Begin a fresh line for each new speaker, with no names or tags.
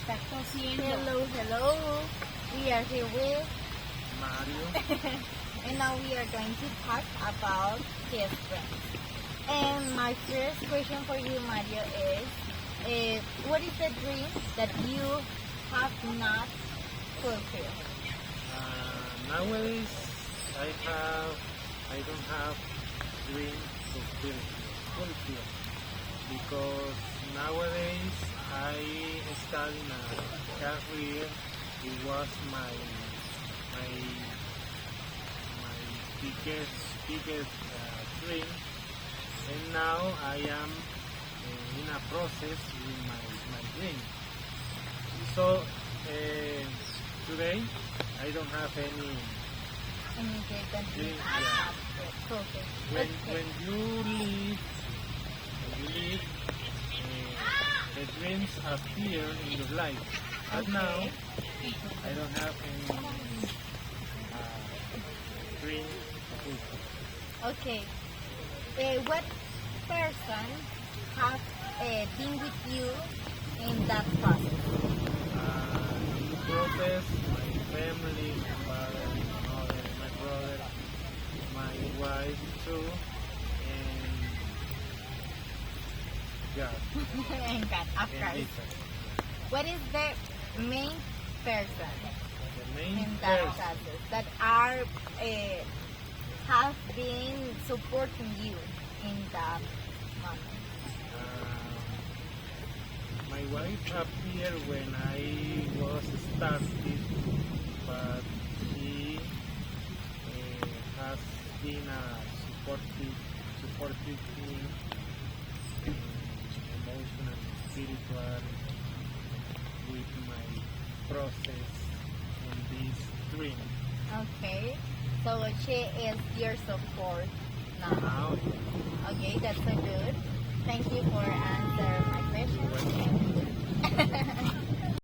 Está cosiendo.
Hello, hello. We are here with
Mario.
and now we are going to talk about his friends. And my first question for you, Mario, is what is the dream that you have not fulfilled?
Nowadays, I don't have dream fulfill because nowadays I studying a career. It was my biggest dream, and now I am in a process with my dream. So today I don't have any
Any dream that you
dream.
have
Yeah.
not fulfilled?
When
Okay.
when you live, the dreams appear in your life. But now I don't have any dream to fulfill.
Okay. What person have been with you in that process?
In the process, my family, my father, my mother, my brother, my wife too, and God,
And God, of
and
course.
Jesus.
What is the main person
The main
in that
person.
process that are have been supporting you in that moment?
My wife appeared when I was started, but she has been supportive me, emotional, spiritual, with my process in this dream.
Okay, so she is your support now.
Now,
Okay, that's so good. Thank you for